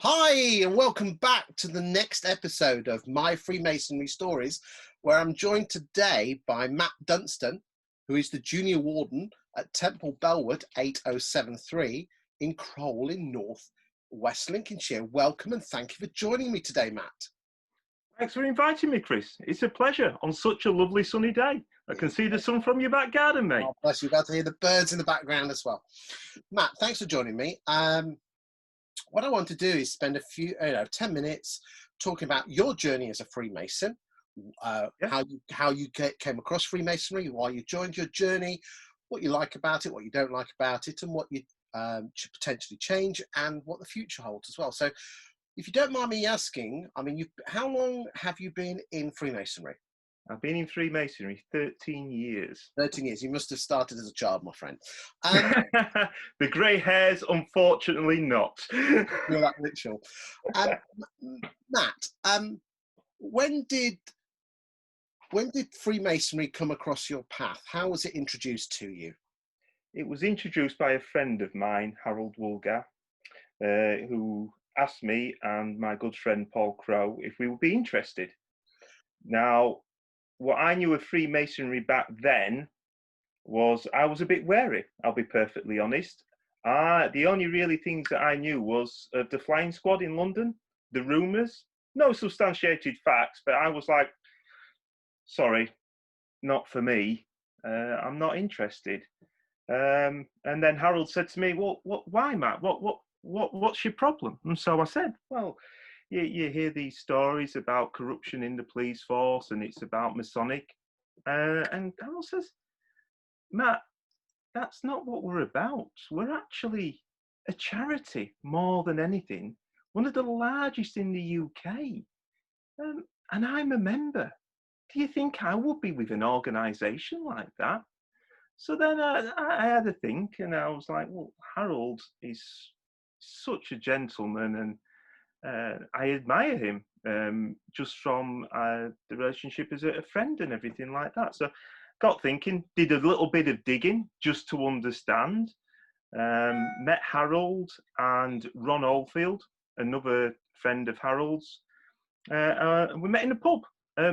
Hi, and welcome back to the next episode of My Freemasonry Stories, where I'm joined today by Matt Dunstan, who is the Junior Warden at Temple Belwood 8073 in Crowle in North West Lincolnshire. Welcome and thank you for joining me today, Matt. Thanks for inviting me, Chris. It's a pleasure on such a lovely sunny day. I can see the sun from your back garden, mate. Oh, bless you. About to hear the birds in the background as well. Matt, thanks for joining me. What I want to do is spend a few, 10 minutes talking about your journey as a Freemason, how you came across Freemasonry, why you joined your journey, what you like about it, what you don't like about it, and what you should potentially change, and what the future holds as well. So, if you don't mind me asking, I mean, how long have you been in Freemasonry? I've been in Freemasonry 13 years. 13 years. You must have started as a child, my friend. The grey hairs, unfortunately, not. You're that ritual. Matt, when did Freemasonry come across your path? How was it introduced to you? It was introduced by a friend of mine, Harold Woolgar, who asked me and my good friend Paul Crow if we would be interested. Now, what I knew of Freemasonry back then was I was a bit wary, I'll be perfectly honest. The only really things that I knew was of the flying squad in London, the rumours, no substantiated facts, but I was like, sorry, not for me. I'm not interested. And then Harold said to me, well, why, Matt? What's your problem? And so I said, well, you hear these stories about corruption in the police force and it's about Masonic. And Harold says, Matt, that's not what we're about. We're actually a charity more than anything, one of the largest in the UK. And I'm a member. Do you think I would be with an organisation like that? So then I had a think and I was like, well, Harold is such a gentleman and I admire him just from the relationship as a friend and everything like that. So got thinking, did a little bit of digging just to understand, met Harold and Ron Oldfield, another friend of Harold's. We met in a pub,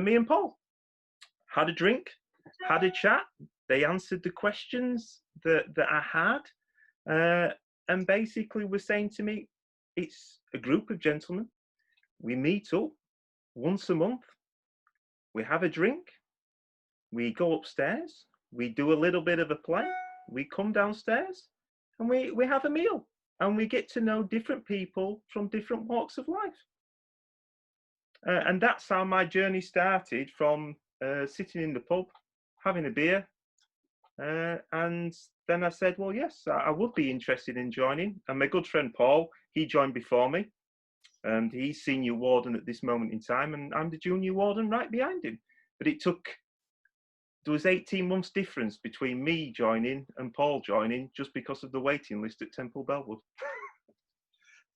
me and Paul. Had a drink, had a chat. They answered the questions that I had, and basically were saying to me, it's a group of gentlemen. We meet up once a month. We have a drink. We go upstairs. We do a little bit of a play. We come downstairs and we have a meal. And we get to know different people from different walks of life. And that's how my journey started, from sitting in the pub, having a beer. And then I said, well, yes, I would be interested in joining. And my good friend Paul, he joined before me. And he's senior warden at this moment in time. And I'm the junior warden right behind him. But there was 18 months difference between me joining and Paul joining just because of the waiting list at Temple Belwood.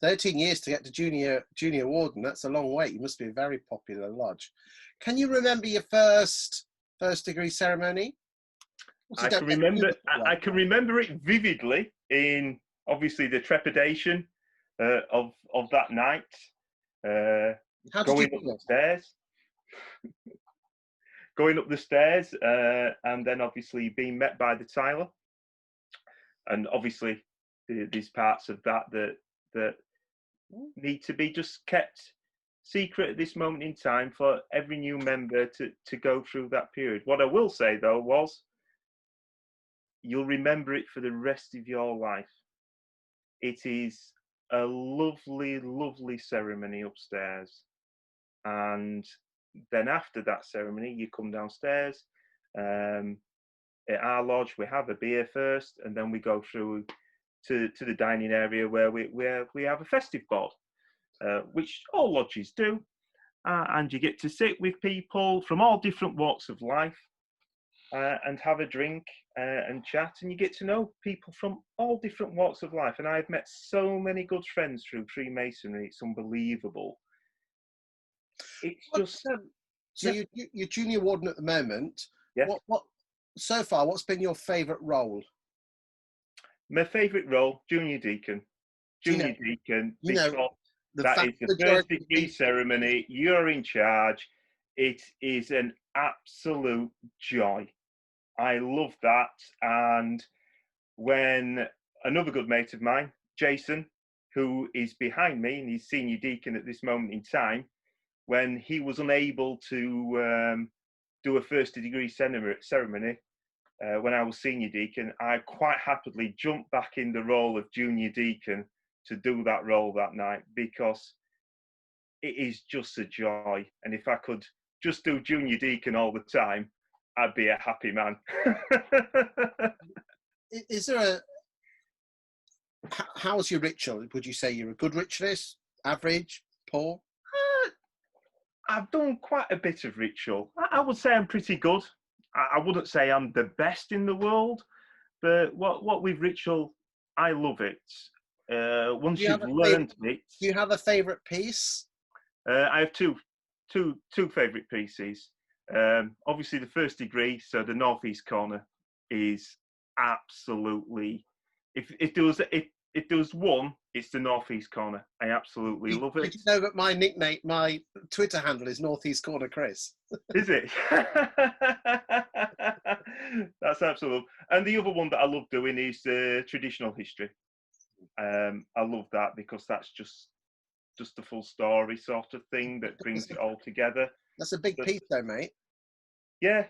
13 years to get to junior warden, that's a long wait. You must be a very popular lodge. Can you remember your first degree ceremony? I can remember it vividly, in obviously the trepidation of that night, going up the stairs. Going up the stairs and then obviously being met by the Tyler. And obviously there's parts of that need to be just kept secret at this moment in time for every new member to go through that period. What I will say though was, you'll remember it for the rest of your life. It is a lovely, lovely ceremony upstairs. And then after that ceremony, you come downstairs. At our lodge, we have a beer first, and then we go through to the dining area where we have a festive board, which all lodges do. And you get to sit with people from all different walks of life and have a drink and chat, and you get to know people from all different walks of life. And I've met so many good friends through Freemasonry. It's unbelievable. It's just so you're junior warden at the moment. Yes. What so far? What's been your favourite role? My favourite role, junior deacon. Junior deacon. The That vast is the first majority of degree people. ceremony. You're in charge. It is an absolute joy. I love that. And when another good mate of mine, Jason, who is behind me and he's senior deacon at this moment in time, when he was unable to do a first degree ceremony, when I was senior deacon, I quite happily jumped back in the role of junior deacon to do that role that night, because it is just a joy. And if I could just do junior deacon all the time, I'd be a happy man. Is there how's your ritual? Would you say you're a good ritualist, average, poor? I've done quite a bit of ritual. I would say I'm pretty good. I wouldn't say I'm the best in the world, but what with ritual, I love it. Once you've learned it, Do you have a favourite piece? I have two favourite pieces. Obviously, the first degree, so the northeast corner, is absolutely. If there was one, it's the northeast corner. I absolutely love it. Did you know that my nickname, my Twitter handle is Northeast Corner Chris? Is it? That's absolute. And the other one that I love doing is traditional history. I love that because that's just the full story sort of thing that brings it all together. That's a big piece, though, mate. Yeah.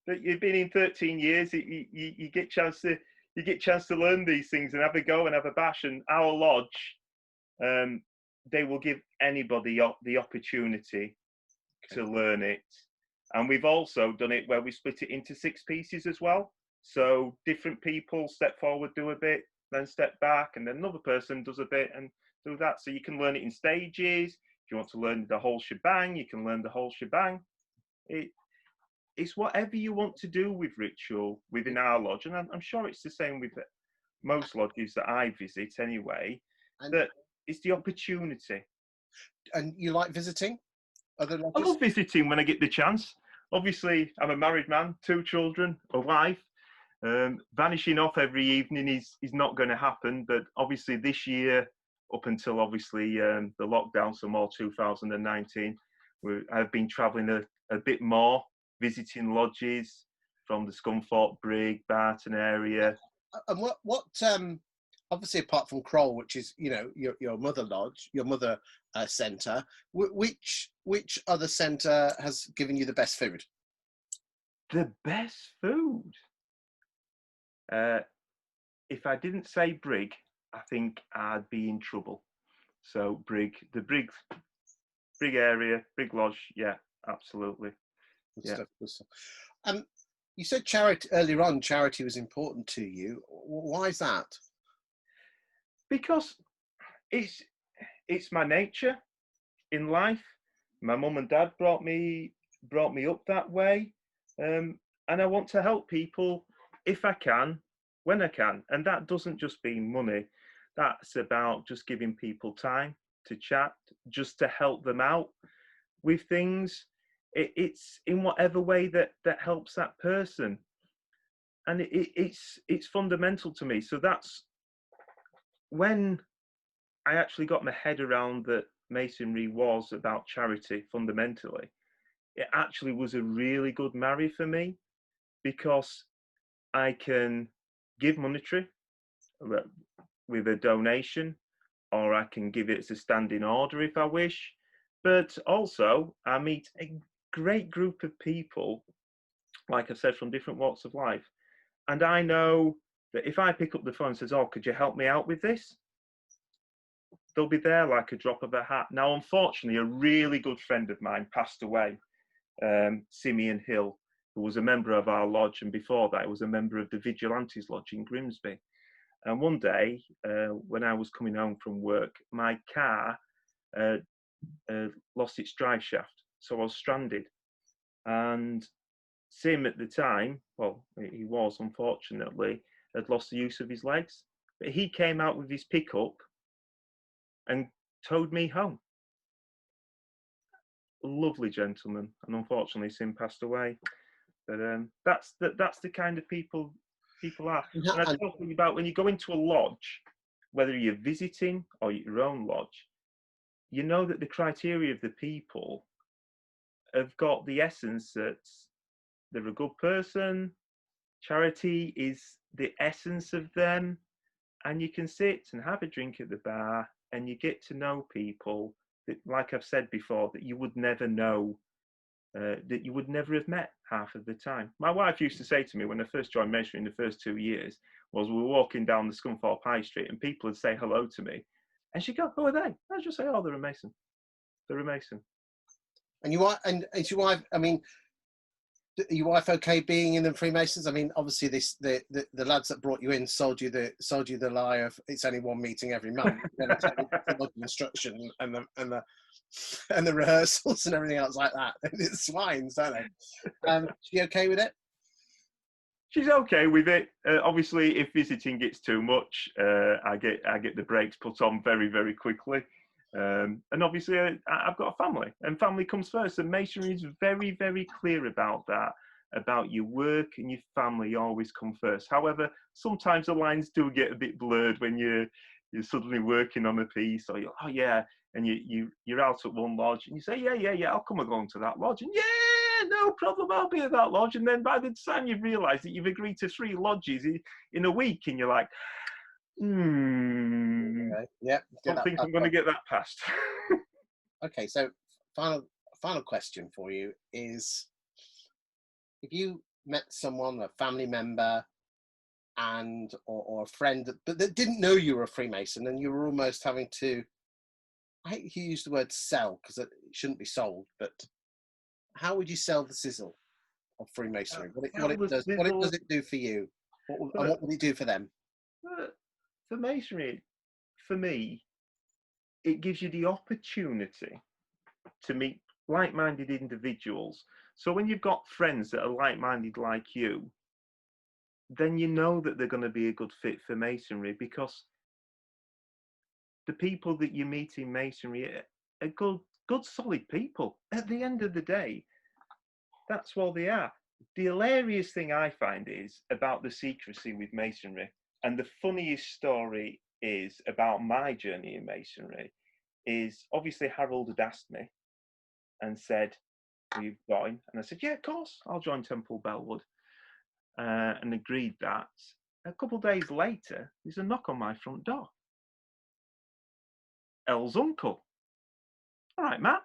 But you've been in 13 years. You get chance to learn these things and have a go and have a bash. And our lodge, they will give anybody the opportunity to learn it. And we've also done it where we split it into 6 pieces as well. So different people step forward, do a bit, then step back, and then another person does a bit and do that. So you can learn it in stages. If you want to learn the whole shebang, you can learn the whole shebang. It's whatever you want to do with ritual within our lodge. And I'm sure it's the same with most lodges that I visit anyway, that it's the opportunity. And you like visiting other lodges? I love visiting when I get the chance. Obviously, I'm a married man, 2 children, a wife. Vanishing off every evening is not going to happen. But obviously this year, up until obviously the lockdown, so more 2019, I've been travelling a bit more, visiting lodges from the Scunthorpe, Brig, Barton area. And what obviously apart from Kroll, which is your mother lodge, your mother centre, which other centre has given you the best food? The best food? If I didn't say Brig, I think I'd be in trouble. So Brig area, Brig Lodge, yeah, absolutely. Good stuff. You said charity earlier on. Charity was important to you. Why is that? Because it's my nature in life. My mum and dad brought me up that way, and I want to help people if I can, when I can, and that doesn't just mean money. That's about just giving people time to chat, just to help them out with things. It's in whatever way that helps that person, and it's fundamental to me. So that's when I actually got my head around that Masonry was about charity fundamentally. It actually was a really good marry for me, because I can give monetary with a donation, or I can give it as a standing order if I wish. But also, I meet a great group of people, like I said, from different walks of life. And I know that if I pick up the phone and says, "Oh, could you help me out with this?" they'll be there like a drop of a hat. Now, unfortunately, a really good friend of mine passed away, Simeon Hill, who was a member of our lodge, and before that, he was a member of the Vigilantes Lodge in Grimsby. And one day, when I was coming home from work, my car lost its drive shaft, so I was stranded. And Sim at the time, well, he was, unfortunately, had lost the use of his legs. But he came out with his pickup and towed me home. Lovely gentleman, and unfortunately, Sim passed away. But that's the kind of people are. And I talk about when you go into a lodge, whether you're visiting or your own lodge, you know that the criteria of the people have got the essence that they're a good person, charity is the essence of them, and you can sit and have a drink at the bar and you get to know people that, like I've said before, that you would never know, that you would never have met half of the time. My wife used to say to me when I first joined Masonry in the first 2 years, was we were walking down the Scunthorpe High Street and people would say hello to me, and she'd go, "Who are they?" I'd just say, "Oh, they're a Mason. They're a Mason." And you are, and is your wife? I mean, your wife okay being in the Freemasons? I mean, obviously, the lads that brought you in sold you the lie of it's only one meeting every month. Then the instruction and the rehearsals and everything else like that. It's swines, don't they? She okay with it? She's okay with it. Obviously, if visiting gets too much, I get the brakes put on very, very quickly. And obviously, I've got a family, and family comes first. And Masonry is very, very clear about that. About your work and your family always come first. However, sometimes the lines do get a bit blurred when you're suddenly working on a piece, or you're, oh yeah, and you're out at one lodge, and you say, yeah, I'll come along to that lodge, and yeah, no problem, I'll be at that lodge. And then by the time you've realised that you've agreed to 3 lodges in a week, and you're like, Okay. Yeah. I don't think I'm going to get that passed. Okay, so final question for you is, if you met someone, a family member, and or a friend that didn't know you were a Freemason, and you were almost having to, I hate you use the word sell because it shouldn't be sold, but how would you sell the sizzle of Freemasonry? What does it do for you? And what would it do for them? For Masonry, for me, it gives you the opportunity to meet like-minded individuals. So when you've got friends that are like-minded like you, then you know that they're going to be a good fit for Masonry, because the people that you meet in Masonry are good, solid people. At the end of the day, that's what they are. The hilarious thing I find is about the secrecy with Masonry, and the funniest story is about my journey in Masonry, is obviously Harold had asked me and said, will you join? And I said, yeah, of course, I'll join Temple Bellwood, and agreed that. A couple of days later, there's a knock on my front door. Elle's uncle. All right, Matt,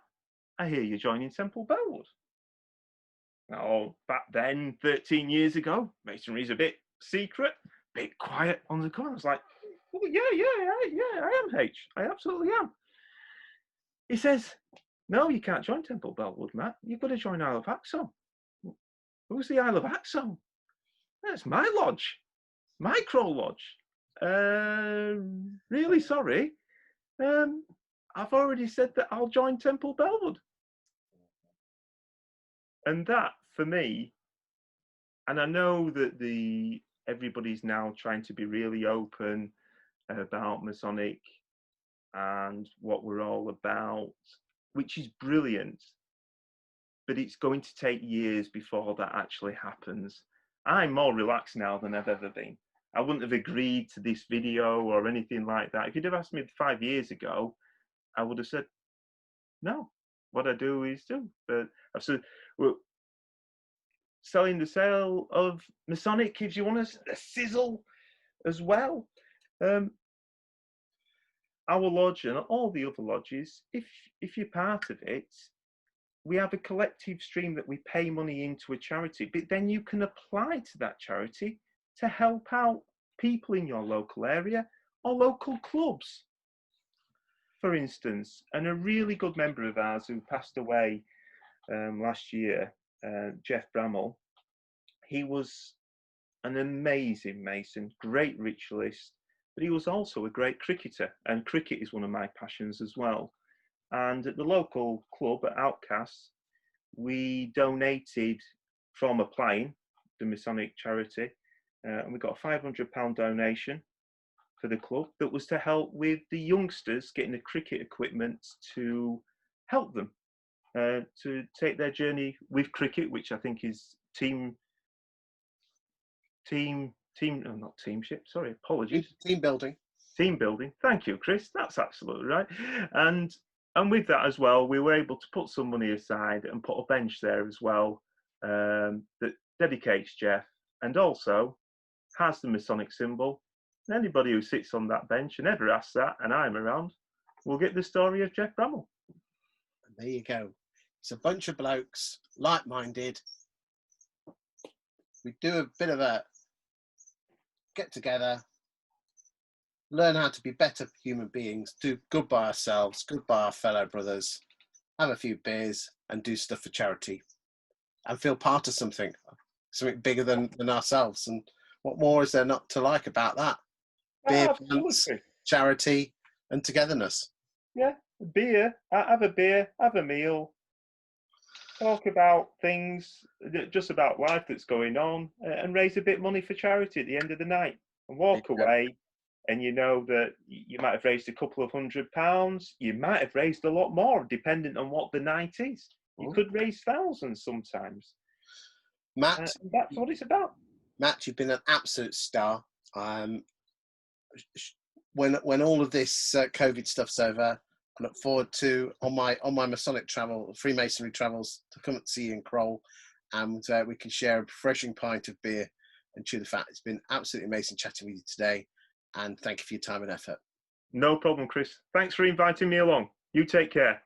I hear you're joining Temple Bellwood. Now, back then, 13 years ago, Masonry's a bit secret, bit quiet on the corner. I was like, well, yeah, I am, H. I absolutely am. He says, no, you can't join Temple Bellwood, Matt. You've got to join Isle of Axholme. Who's the Isle of Axholme? That's my lodge, my Crow Lodge. Really sorry. I've already said that I'll join Temple Bellwood. And that, for me, and I know that everybody's now trying to be really open about Masonic and what we're all about, which is brilliant, but it's going to take years before that actually happens. I'm more relaxed now than I've ever been. I wouldn't have agreed to this video or anything like that. If you'd have asked me 5 years ago, I would have said, no, what I do is do. But I've said, well, selling the sale of Masonic, if you want a sizzle as well. Our lodge and all the other lodges, if you're part of it, we have a collective stream that we pay money into a charity, but then you can apply to that charity to help out people in your local area or local clubs. For instance, and a really good member of ours who passed away last year, Jeff Bramall, he was an amazing Mason, great ritualist, but he was also a great cricketer, and cricket is one of my passions as well. And at the local club at Outcasts, we donated from applying the Masonic charity, and we got a £500 donation for the club that was to help with the youngsters getting the cricket equipment to help them to take their journey with cricket, which I think is team, oh, not teamship, sorry, apologies. Team building. Team building. Thank you, Chris. That's absolutely right. And And with that as well, we were able to put some money aside and put a bench there as well, that dedicates Jeff and also has the Masonic symbol. And anybody who sits on that bench and ever asks that, and I'm around, will get the story of Jeff Bramall. And there you go. It's a bunch of blokes, like-minded. We do a bit of a get together, learn how to be better human beings, do good by ourselves, good by our fellow brothers, have a few beers and do stuff for charity and feel part of something bigger than ourselves. And what more is there not to like about that? Beer, blunts, charity and togetherness. Yeah, beer, have a beer, have a meal, talk about things, just about life that's going on, and raise a bit of money for charity at the end of the night and walk away. And you know that you might have raised a couple of £100. You might have raised a lot more, depending on what the night is. You could raise thousands sometimes. Matt, that's what it's about. Matt, you've been an absolute star. When all of this COVID stuff's over, I look forward to on my Masonic travel, Freemasonry travels, to come and see you in Kroll, and we can share a refreshing pint of beer and chew the fat. It's been absolutely amazing chatting with you today, and thank you for your time and effort. No problem, Chris. Thanks for inviting me along. You take care.